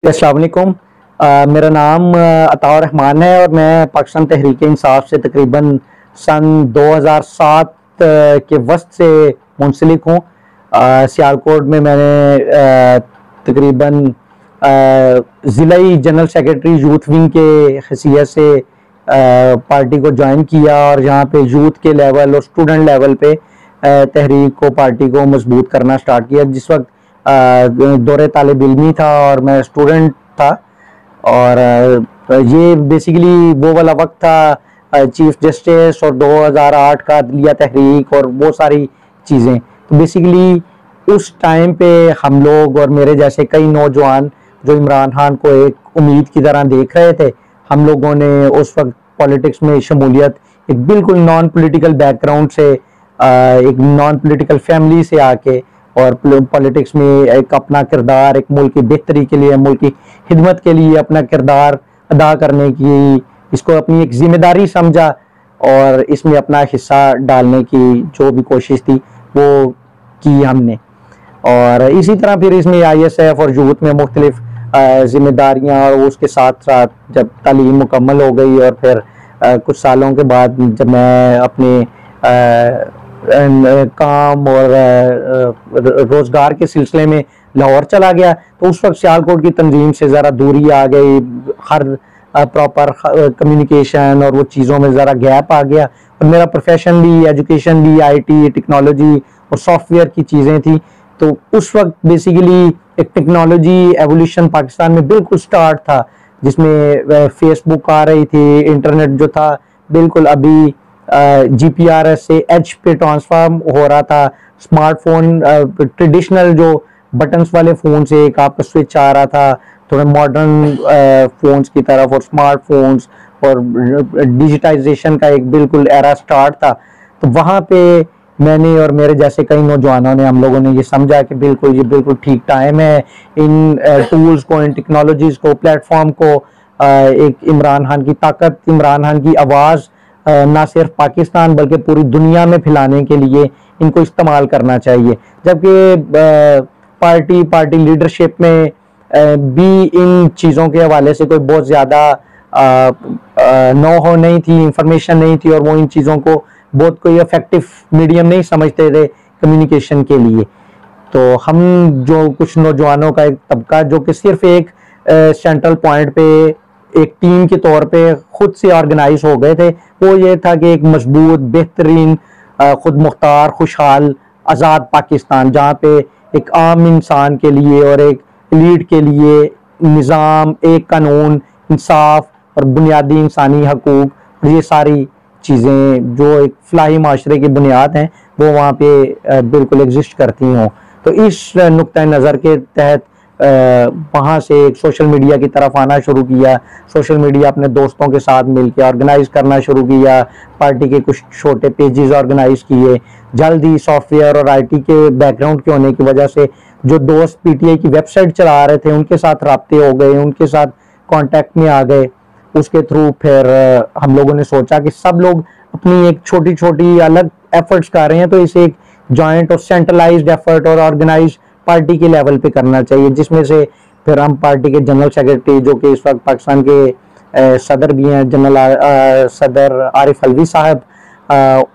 अस्सलाम वालेकुम। मेरा नाम अताउर रहमान है और मैं पाकिस्तान तहरीक इंसाफ से तकरीबन सन 2007 के वक्त से मुंसलिक हूँ। सियालकोट में मैंने तकरीबन ज़िलाई जनरल सेक्रेटरी यूथ विंग के हैसियत से पार्टी को ज्वाइन किया और यहाँ पे यूथ के लेवल और स्टूडेंट लेवल पे तहरीक को पार्टी को मजबूत करना स्टार्ट किया। जिस वक्त दौरे तालिब इल्मी था और मैं स्टूडेंट था और ये बेसिकली वो वाला वक्त था चीफ जस्टिस और 2008 का अदलिया तहरीक और वो सारी चीज़ें। तो बेसिकली उस टाइम पे हम लोग और मेरे जैसे कई नौजवान जो इमरान खान को एक उम्मीद की तरह देख रहे थे, हम लोगों ने उस वक्त पॉलिटिक्स में शमूलियत एक बिल्कुल नॉन पॉलिटिकल बैकग्राउंड से एक नॉन पॉलिटिकल फैमिली से आके और पॉलिटिक्स में एक अपना किरदार, एक मुल्क की बेहतरी के लिए, मुल्क की खिदमत के लिए अपना किरदार अदा करने की, इसको अपनी एक जिम्मेदारी समझा और इसमें अपना हिस्सा डालने की जो भी कोशिश थी वो की हमने। और इसी तरह फिर इसमें ISF और यूथ में मुख्तलिफ जिम्मेदारियाँ और उसके साथ साथ जब तालीम मुकम्मल हो गई और फिर कुछ सालों के बाद जब मैं अपने काम और रोजगार के सिलसिले में लाहौर चला गया तो उस वक्त सियालकोट की तंजीम से ज़रा दूरी आ गई, हर प्रॉपर कम्युनिकेशन और वो चीज़ों में ज़रा गैप आ गया और मेरा प्रोफेशन भी, एजुकेशन भी IT टेक्नोलॉजी और सॉफ्टवेयर की चीज़ें थी। तो उस वक्त बेसिकली एक टेक्नोलॉजी एवोल्यूशन पाकिस्तान में बिल्कुल स्टार्ट था, जिसमें फेसबुक आ रही थी, इंटरनेट जो था बिल्कुल अभी GPRS से H पे ट्रांसफॉर्म हो रहा था। स्मार्टफोन ट्रेडिशनल जो बटन्स वाले फ़ोन से एक आपका स्विच आ रहा था थोड़े मॉडर्न फ़ोन्स की तरफ और स्मार्टफोन्स और डिजिटाइजेशन का एक बिल्कुल एरा स्टार्ट था। तो वहाँ पे मैंने और मेरे जैसे कई नौजवानों ने, हम लोगों ने ये समझा कि बिल्कुल ये बिल्कुल ठीक टाइम है इन टूल्स को, इन टेक्नोलॉजीज़ को, प्लेटफॉर्म को, एक इमरान खान की ताकत, इमरान खान की आवाज़ ना सिर्फ पाकिस्तान बल्कि पूरी दुनिया में फैलाने के लिए इनको इस्तेमाल करना चाहिए। जबकि पार्टी लीडरशिप में भी इन चीज़ों के हवाले से कोई बहुत ज़्यादा नो हो नहीं थी, इंफॉर्मेशन नहीं थी और वो इन चीज़ों को बहुत कोई इफेक्टिव मीडियम नहीं समझते थे कम्युनिकेशन के लिए। तो हम जो कुछ नौजवानों का एक तबका जो कि सिर्फ एक सेंट्रल पॉइंट पे एक टीम के तौर पे खुद से ऑर्गेनाइज हो गए थे, वो ये था कि एक मजबूत, बेहतरीन, खुद मुख्तार, खुशहाल, आज़ाद पाकिस्तान, जहाँ पे एक आम इंसान के लिए और एक लीड के लिए निज़ाम, एक कानून, इंसाफ और बुनियादी इंसानी हकूक़, ये सारी चीज़ें जो एक फलाही माशरे की बुनियाद हैं वो वहाँ पे बिल्कुल एग्जिस्ट करती हों। तो इस नुक्ता नज़र के तहत वहाँ से एक सोशल मीडिया की तरफ आना शुरू किया। सोशल मीडिया अपने दोस्तों के साथ मिलकर ऑर्गेनाइज करना शुरू किया, पार्टी के कुछ छोटे पेजेस ऑर्गेनाइज किए। जल्द ही सॉफ्टवेयर और IT के बैकग्राउंड के होने की वजह से जो दोस्त PTI की वेबसाइट चला रहे थे उनके साथ राब्ते हो गए, उनके साथ कांटेक्ट में आ गए। उसके थ्रू फिर हम लोगों ने सोचा कि सब लोग अपनी एक छोटी छोटी अलग एफर्ट्स कर रहे हैं तो इसे एक जॉइंट और सेंट्रलाइज्ड एफर्ट और ऑर्गेनाइज पार्टी के लेवल पे करना चाहिए, जिसमें से फिर हम पार्टी के जनरल सेक्रेटरी जो कि इस वक्त पाकिस्तान के सदर भी हैं, जनरल सदर आरिफ अलवी साहब,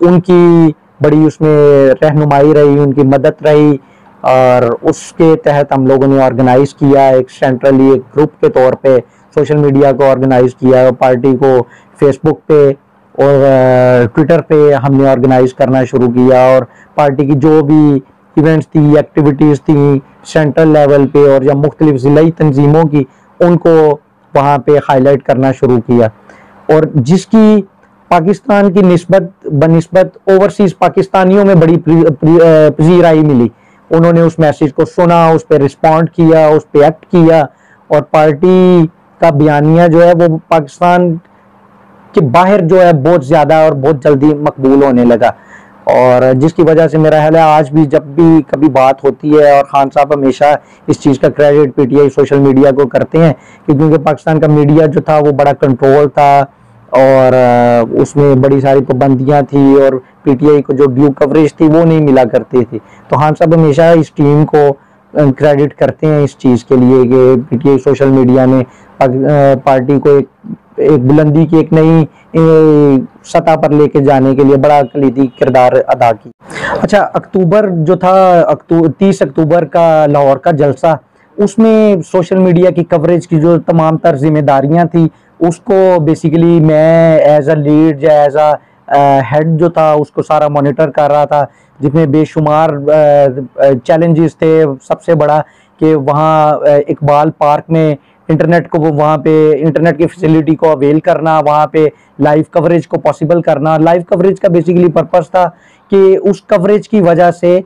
उनकी बड़ी उसमें रहनुमाई रही, उनकी मदद रही और उसके तहत हम लोगों ने ऑर्गेनाइज किया एक सेंट्रली एक ग्रुप के तौर पे सोशल मीडिया को ऑर्गेनाइज किया और पार्टी को फेसबुक पे और ट्विटर पे हमने ऑर्गेनाइज करना शुरू किया और पार्टी की जो भी इवेंट्स थी, एक्टिविटीज़ थी सेंट्रल लेवल पे और या मुख्तलिफ ज़िलाई तंजीमों की, उनको वहाँ पे हाईलाइट करना शुरू किया और जिसकी पाकिस्तान की निस्बत बनिस्बत ओवरसीज़ पाकिस्तानियों में बड़ी पजीराई मिली। उन्होंने उस मैसेज को सुना, उस पर रिस्पॉन्ड किया, उस पर एक्ट किया और पार्टी का बयानिया जो है वो पाकिस्तान के बाहर जो है बहुत ज़्यादा और बहुत जल्दी मकबूल होने लगा। और जिसकी वजह से मेरा ख्याल है आज भी जब भी कभी बात होती है और खान साहब हमेशा इस चीज़ का क्रेडिट PTI सोशल मीडिया को करते हैं क्योंकि पाकिस्तान का मीडिया जो था वो बड़ा कंट्रोल था और उसमें बड़ी सारी पाबंदियां थी और PTI को जो ड्यू कवरेज थी वो नहीं मिला करती थी। तो खान साहब हमेशा इस टीम को क्रेडिट करते हैं इस चीज़ के लिए कि पीटीआई सोशल मीडिया ने पार्टी को एक बुलंदी की एक नई सतह पर लेके जाने के लिए बड़ा कलीदी किरदार अदा की। अच्छा, अक्टूबर जो था 30 अक्टूबर का लाहौर का जलसा, उसमें सोशल मीडिया की कवरेज की जो तमाम तर जिम्मेदारियां थी उसको बेसिकली मैं एज अ लीड या एज अ हेड जो था उसको सारा मॉनिटर कर रहा था, जिसमें बेशुमार चैलेंजेस थे। सबसे बड़ा कि वहाँ इकबाल पार्क में इंटरनेट को, वहाँ पे इंटरनेट की फैसिलिटी को अवेल करना, वहाँ पे लाइव कवरेज को पॉसिबल करना। लाइव कवरेज का बेसिकली पर्पस था कि उस कवरेज की वजह से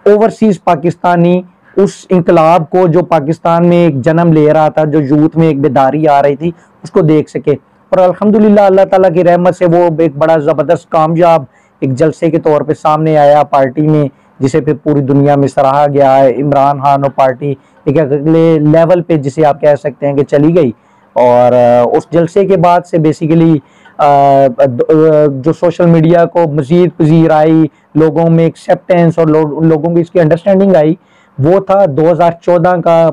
ओवरसीज पाकिस्तानी उस इंकलाब को जो पाकिस्तान में एक जन्म ले रहा था, जो यूथ में एक बेदारी आ रही थी, उसको देख सके। और अल्हम्दुलिल्लाह अल्लाह ताला की रहमत से वो एक बड़ा ज़बरदस्त कामयाब एक जलसे के तौर पे सामने आया पार्टी में, जिसे फिर पूरी दुनिया में सराहा गया है। इमरान खान और पार्टी एक अगले लेवल पे, जिसे आप कह सकते हैं कि चली गई। और उस जलसे के बाद से बेसिकली जो सोशल मीडिया को मजीद पजीर आई, लोगों में एक्सेप्टेंस और लोगों की इसकी अंडरस्टैंडिंग आई, वो था 2014 का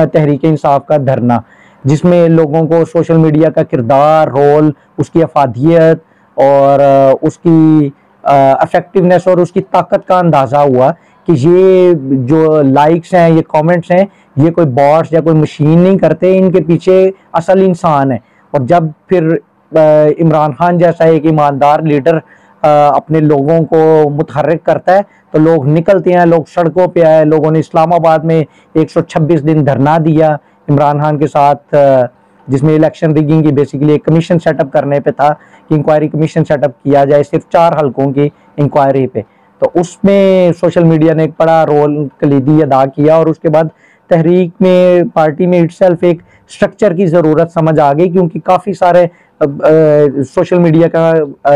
तहरीक इंसाफ का धरना, जिसमें लोगों को सोशल मीडिया का किरदार, रोल, उसकी अफादियत और उसकी इफेक्टिवनेस और उसकी ताकत का अंदाज़ा हुआ कि ये जो लाइक्स हैं, ये कमेंट्स हैं, ये कोई बॉट्स या कोई मशीन नहीं करते, इनके पीछे असल इंसान है। और जब फिर इमरान खान जैसा एक ईमानदार लीडर अपने लोगों को मुतहर्रिक करता है तो लोग निकलते हैं, लोग सड़कों पे आए। लोगों ने इस्लामाबाद में 126 दिन धरना दिया इमरान खान के साथ, जिसमें इलेक्शन रिगिंग की बेसिकली एक कमीशन सेटअप करने पे था कि इंक्वायरी कमीशन सेटअप किया जाए सिर्फ 4 हलकों की इंक्वायरी पे। तो उसमें सोशल मीडिया ने एक बड़ा रोल कलीदी अदा किया। और उसके बाद तहरीक में, पार्टी में इटसेल्फ एक स्ट्रक्चर की ज़रूरत समझ आ गई, क्योंकि काफ़ी सारे सोशल मीडिया का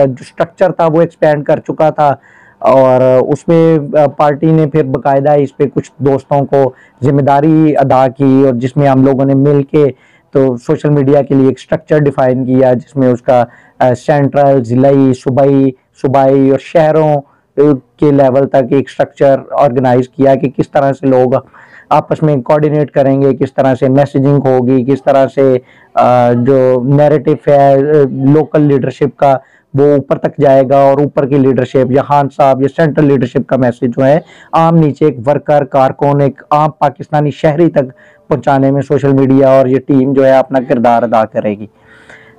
जो स्ट्रक्चर था वो एक्सपेंड कर चुका था। और उसमें पार्टी ने फिर बाकायदा इस पे कुछ दोस्तों को जिम्मेदारी अदा की, और जिसमें हम लोगों ने मिल के तो सोशल मीडिया के लिए एक स्ट्रक्चर डिफाइन किया, जिसमें उसका सेंट्रल, ज़िलाई, सूबाई और शहरों के लेवल तक एक स्ट्रक्चर ऑर्गेनाइज किया कि किस तरह से लोग आपस में कोऑर्डिनेट करेंगे, किस तरह से मैसेजिंग होगी, किस तरह से जो नैरेटिव है लोकल लीडरशिप का वो ऊपर तक जाएगा, और ऊपर की लीडरशिप या खान साहब या सेंट्रल लीडरशिप का मैसेज जो है आम नीचे एक वर्कर, कारकुन, एक आम पाकिस्तानी शहरी तक पहुंचाने में सोशल मीडिया और ये टीम जो है अपना किरदार अदा करेगी।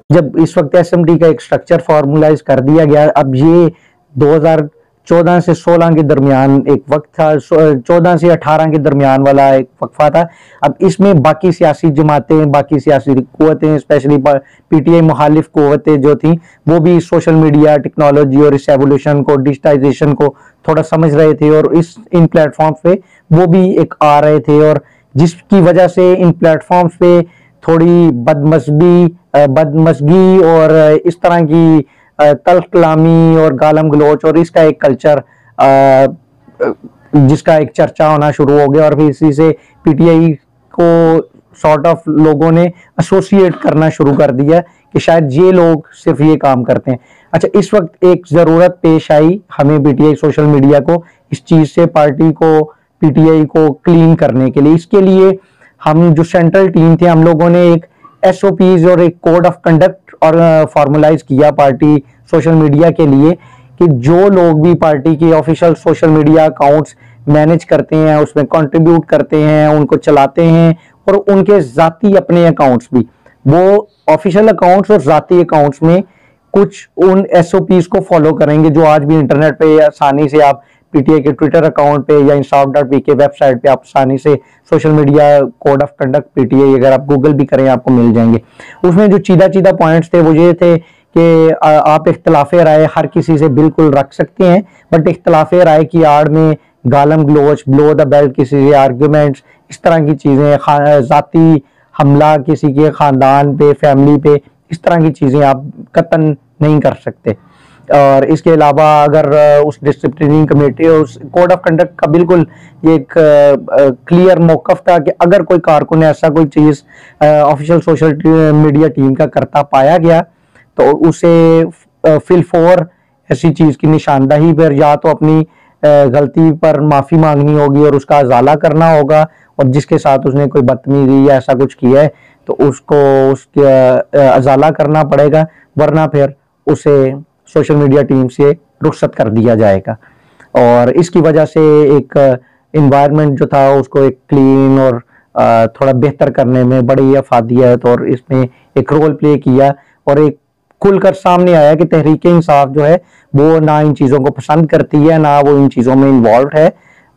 जब इस वक्त एसएमडी का एक स्ट्रक्चर फॉर्मुलाइज कर दिया गया, अब ये 2014 से 16 के दरमियान एक वक्त था, 14 से 18 के दरमियान वाला एक वक्फा था। अब इसमें बाकी सियासी जमातें, बाकी सियासी कुव्वतें, स्पेशली पीटीआई मुखालिफ कुव्वतें जो थी, वो भी सोशल मीडिया टेक्नोलॉजी और इस एवोल्यूशन को, डिजिटाइजेशन को थोड़ा समझ रहे थे, और इन प्लेटफॉर्म पे वो भी एक आ रहे थे। और जिसकी वजह से इन प्लेटफॉर्म्स पे थोड़ी बदमज़गी और इस तरह की तल्ख कलामी और गालम गलोच और इसका एक कल्चर, जिसका एक चर्चा होना शुरू हो गया। और फिर इसी से पीटीआई को सॉर्ट ऑफ लोगों ने एसोसिएट करना शुरू कर दिया कि शायद ये लोग सिर्फ ये काम करते हैं। अच्छा, इस वक्त एक ज़रूरत पेश आई हमें पीटीआई सोशल मीडिया को इस चीज़ से पार्टी को, पीटीआई को क्लीन करने के लिए। इसके लिए हम जो सेंट्रल टीम थे, हम लोगों ने एक एसओपीज और एक कोड ऑफ कंडक्ट और फॉर्मुलाइज किया पार्टी सोशल मीडिया के लिए, कि जो लोग भी पार्टी की official social media accounts manage करते हैं, उसमें कंट्रीब्यूट करते हैं, उनको चलाते हैं, और उनके ज़ाती अपने अकाउंट्स भी, वो ऑफिशियल अकाउंट्स और ज़ाती अकाउंट्स में कुछ उन एसओपीज को फॉलो करेंगे जो आज भी इंटरनेट पे आसानी से आप पीटीआई के ट्विटर अकाउंट पे या इंसाफ.पी के वेबसाइट पे आप आसानी से social media code of conduct PTI अगर आप गूगल भी करें आपको मिल जाएंगे। उसमें जो चीदा पॉइंट्स थे वो ये थे कि आप इख्तलाफ राय हर किसी से बिल्कुल रख सकते हैं, बट इख्तलाफ राय की आड़ में गालम गलोच, बिलो द बेल्ट किसी से आर्ग्यूमेंट्स, इस तरह की चीज़ें, ज़ाती हमला किसी के ख़ानदान पे, फैमिली पे, इस तरह की चीज़ें आप कतन नहीं कर सकते। और इसके अलावा अगर उस डिसिप्लिनिंग कमेटी और उस कोड ऑफ कंडक्ट का बिल्कुल ये एक क्लियर मौकफ था कि अगर कोई कारकुन ऐसा कोई चीज़ ऑफिशियल सोशल मीडिया टीम का करता पाया गया तो उसे फिल फॉर ऐसी चीज़ की निशानदही पर या तो अपनी गलती पर माफ़ी मांगनी होगी और उसका अजाला करना होगा, और जिसके साथ उसने कोई बदतमीजी या ऐसा कुछ किया है तो उसको उसके अजाला करना पड़ेगा, वरना फिर उसे सोशल मीडिया टीम से रुखसत कर दिया जाएगा। और इसकी वजह से एक इन्वायरमेंट जो था उसको एक क्लीन और थोड़ा बेहतर करने में बड़ी अफादियत और इसमें एक रोल प्ले किया, और एक खुलकर सामने आया कि तहरीक इंसाफ जो है वो ना इन चीज़ों को पसंद करती है, ना वो इन चीज़ों में इन्वॉल्व है,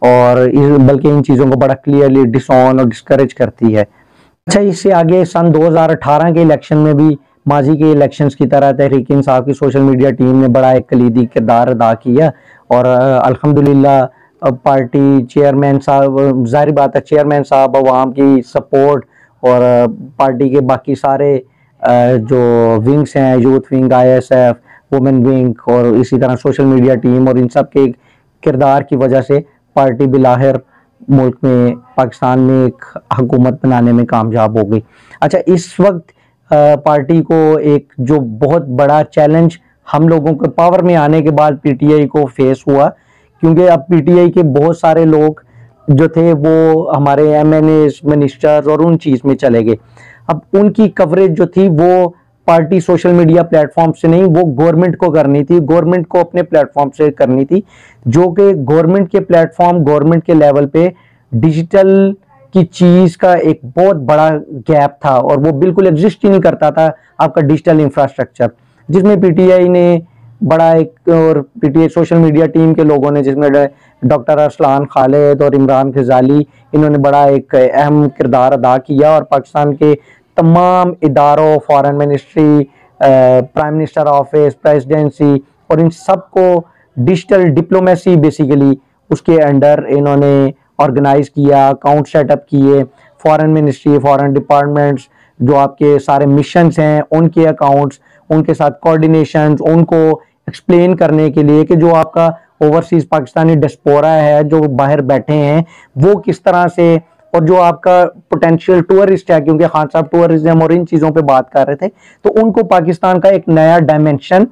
और बल्कि इन चीज़ों को बड़ा क्लियरली डिसऑन और डिस्करेज करती है। अच्छा, इससे आगे सन 2018 के इलेक्शन में भी माजी के इलेक्शंस की तरह तहरीक इंसाफ की सोशल मीडिया टीम ने बड़ा एक कलीदी किरदार अदा किया, और अल्हम्दुलिल्लाह पार्टी चेयरमैन साहब, जाहिर बात है चेयरमैन साहब अवाम की सपोर्ट और पार्टी के बाकी सारे जो विंग्स हैं, youth wing, ISF, women wing, और इसी तरह सोशल मीडिया टीम, और इन सब के किरदार की वजह से पार्टी बिलाहिर मुल्क में, पाकिस्तान में एक हुकूमत बनाने में कामयाब हो गई। अच्छा, इस वक्त पार्टी को एक जो बहुत बड़ा चैलेंज हम लोगों के पावर में आने के बाद PTI को फेस हुआ, क्योंकि अब PTI के बहुत सारे लोग जो थे वो हमारे MNAs, मिनिस्टर्स और उन चीज़ में चले गए। अब उनकी कवरेज जो थी वो पार्टी सोशल मीडिया प्लेटफॉर्म से नहीं, वो गवर्नमेंट को करनी थी, गवर्नमेंट को अपने प्लेटफॉर्म से करनी थी, जो कि गवर्नमेंट के प्लेटफॉर्म, गवर्नमेंट के लेवल पे डिजिटल की चीज़ का एक बहुत बड़ा गैप था, और वो बिल्कुल एग्जिस्ट ही नहीं करता था आपका डिजिटल इंफ्रास्ट्रक्चर, जिसमें PTI ने बड़ा एक, और PTI सोशल मीडिया टीम के लोगों ने, जिसमें डॉक्टर अरसलान खालिद और इमरान ग़ज़ाली, इन्होंने बड़ा एक अहम किरदार अदा किया, और पाकिस्तान के तमाम इदारों, foreign ministry, prime minister office, presidency, और इन सब को डिजिटल डिप्लोमेसी बेसिकली उसके अंडर इन्होंने ऑर्गेनाइज किया, अकाउंट सेटअप किए, फॉरेन मिनिस्ट्री, फॉरेन डिपार्टमेंट्स, जो आपके सारे मिशंस हैं उनके अकाउंट्स, उनके साथ कोऑर्डिनेशंस, उनको एक्सप्लेन करने के लिए कि जो आपका ओवरसीज पाकिस्तानी डिस्पोरा है जो बाहर बैठे हैं वो किस तरह से, और जो आपका पोटेंशियल टूरिस्ट है, क्योंकि खान साहब टूरिज्म और इन चीज़ों पे बात कर रहे थे, तो उनको पाकिस्तान का एक नया डायमेंशन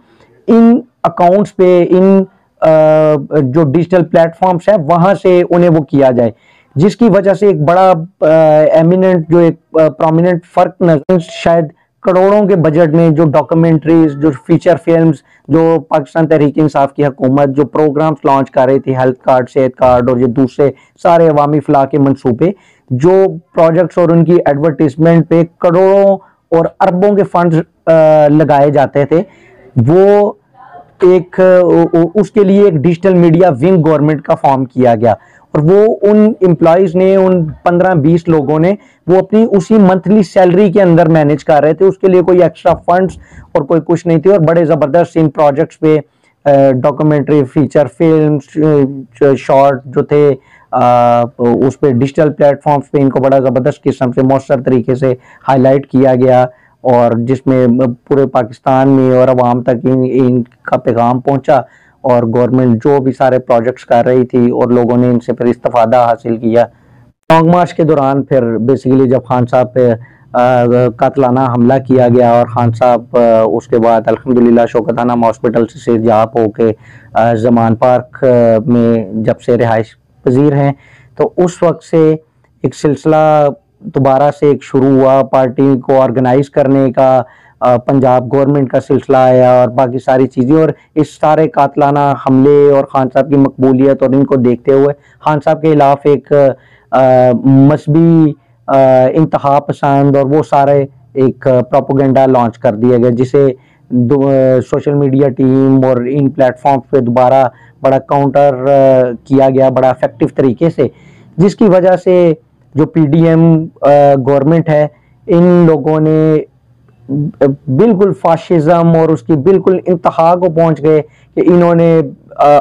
इन अकाउंट्स पे, इन जो डिजिटल प्लेटफॉर्म्स है वहां से उन्हें वो किया जाए, जिसकी वजह से एक बड़ा एमिनेंट जो एक प्रोमिनेंट फर्क नजर, शायद करोड़ों के बजट में जो डॉक्यूमेंट्रीज, जो फीचर फिल्म्स, जो पाकिस्तान तहरीक इंसाफ की हुकूमत जो प्रोग्राम्स लॉन्च कर रही थी, हेल्थ कार्ड, सेहत कार्ड और ये दूसरे सारे अवामी फलाह के मंसूबे, जो प्रोजेक्ट्स और उनकी एडवर्टीजमेंट पे करोड़ों और अरबों के फंड्स लगाए जाते थे, वो एक उसके लिए एक डिजिटल मीडिया विंग गवर्नमेंट का फॉर्म किया गया, और वो उन एम्प्लॉयज ने, उन 15-20 लोगों ने, वो अपनी उसी मंथली सैलरी के अंदर मैनेज कर रहे थे, उसके लिए कोई एक्स्ट्रा फंड्स और कोई कुछ नहीं थी, और बड़े ज़बरदस्त इन प्रोजेक्ट्स पे डॉक्यूमेंट्री, फीचर फिल्म, शॉर्ट जो थे उस पे डिजिटल प्लेटफॉर्म्स पे इनको बड़ा ज़बरदस्त किस्म से मौसर तरीके से हाईलाइट किया गया, और जिसमें पूरे पाकिस्तान में और अवाम तक इनका पैगाम पहुंचा, और गवर्नमेंट जो भी सारे प्रोजेक्ट्स कर रही थी और लोगों ने इनसे फिर इस्तिफादा हासिल किया। लॉन्ग मार्च के दौरान फिर बेसिकली जब खान साहब पे कातलाना हमला किया गया, और खान साहब उसके बाद अल्हम्दुलिल्लाह शौकत हॉस्पिटल से सेहतयाब होके जमान पार्क में जब से रिहाइश पजीर हैं, तो उस वक्त से एक सिलसिला दोबारा से एक शुरू हुआ पार्टी को ऑर्गेनाइज करने का, पंजाब गवर्नमेंट का सिलसिला आया और बाकी सारी चीज़ें, और इस सारे कातलाना हमले और खान साहब की मकबूलियत और इनको देखते हुए खान साहब के खिलाफ एक मजहबी इंतहा पसंद और वो सारे एक प्रोपोगेंडा लॉन्च कर दिया गया, जिसे सोशल मीडिया टीम और इन प्लेटफॉर्म्स पे दोबारा बड़ा काउंटर किया गया बड़ा इफेक्टिव तरीके से, जिसकी वजह से जो PDM गवर्नमेंट है, इन लोगों ने बिल्कुल फाशिज्म और उसकी बिल्कुल इंतहा को पहुंच गए कि इन्होंने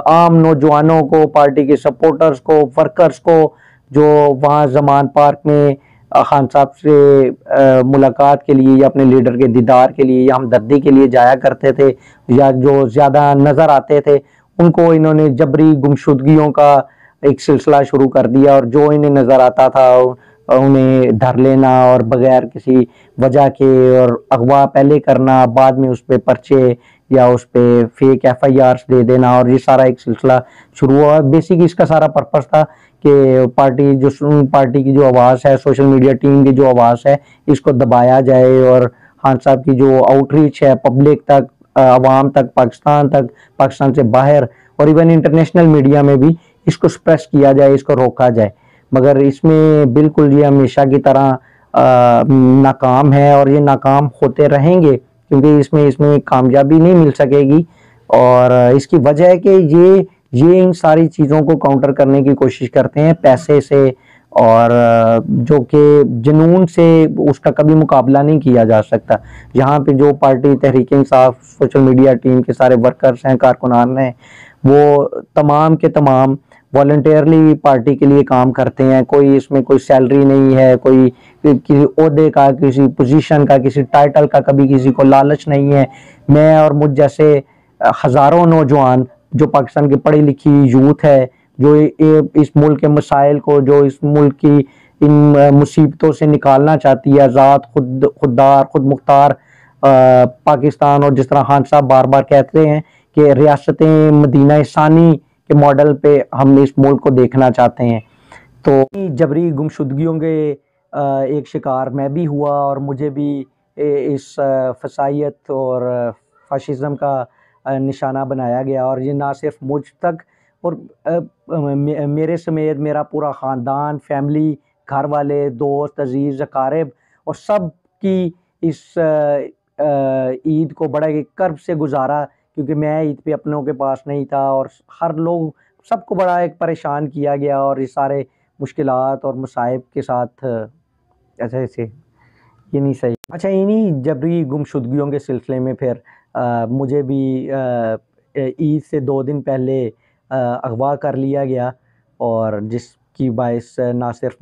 आम नौजवानों को, पार्टी के सपोर्टर्स को, वर्कर्स को, जो वहाँ जमान पार्क में खान साहब से मुलाकात के लिए या अपने लीडर के दीदार के लिए या हमदर्दी के लिए जाया करते थे, या जो ज़्यादा नज़र आते थे, उनको इन्होंने जबरी गुमशुदगियों का एक सिलसिला शुरू कर दिया, और जो इन्हें नज़र आता था उन्हें धर लेना और बगैर किसी वजह के, और अगवा पहले करना, बाद में उस पर पर्चे या उस पर फेक FIRs दे देना, और ये सारा एक सिलसिला शुरू हुआ। बेसिक इसका सारा पर्पस था कि पार्टी की जो आवाज़ है, सोशल मीडिया टीम की जो आवाज़ है, इसको दबाया जाए, और खान साहब की जो आउटरीच है पब्लिक तक, आवाम तक, पाकिस्तान से बाहर और इवन इंटरनेशनल मीडिया में भी इसको सप्रेस किया जाए, इसको रोका जाए। मगर इसमें बिल्कुल ये हमेशा की तरह नाकाम है, और ये नाकाम होते रहेंगे, क्योंकि इसमें कामयाबी नहीं मिल सकेगी। और इसकी वजह है कि ये इन सारी चीज़ों को काउंटर करने की कोशिश करते हैं पैसे से, और जो कि जुनून से उसका कभी मुकाबला नहीं किया जा सकता। यहाँ पे जो party Tehreek Insaf social media team के सारे वर्कर्स हैं, कारकुनान हैं, वो तमाम के तमाम वॉलंटियरली पार्टी के लिए काम करते हैं। कोई इसमें कोई सैलरी नहीं है, कोई किसी ओहदे का, किसी पोजीशन का, किसी टाइटल का, कभी किसी को लालच नहीं है। मैं और मुझ जैसे हज़ारों नौजवान जो पाकिस्तान की पढ़ी लिखी यूथ है, जो इस मुल्क के मसाइल को, जो इस मुल्क की इन मुसीबतों से निकालना चाहती है, आज़ाद खुददार खुद मुख्तार पाकिस्तान, और जिस तरह खान साहब बार बार कहते हैं कि रियासतें मदीना सानी के मॉडल पे हम इस मुल्क को देखना चाहते हैं। तो जबरी गुमशुदगियों के एक शिकार मैं भी हुआ, और मुझे भी इस फसाइयत और फाशिज्म का निशाना बनाया गया। और ये ना सिर्फ मुझ तक, और मेरे समेत मेरा पूरा ख़ानदान, फैमिली, घर वाले, दोस्त, अजीज़, अकारिब, और सब की इस ईद को बड़ा एक कर्ब से गुजारा, क्योंकि मैं ईद पे अपनों के पास नहीं था, और हर लोग सबको बड़ा एक परेशान किया गया, और ये सारे मुश्किलात और मसाइब के साथ ऐसे ये नहीं सही। अच्छा, इन्हीं जबरी गुमशुदगियों के सिलसिले में फिर मुझे भी ईद से 2 दिन पहले अगवा कर लिया गया, और जिसकी बाइस ना सिर्फ मैं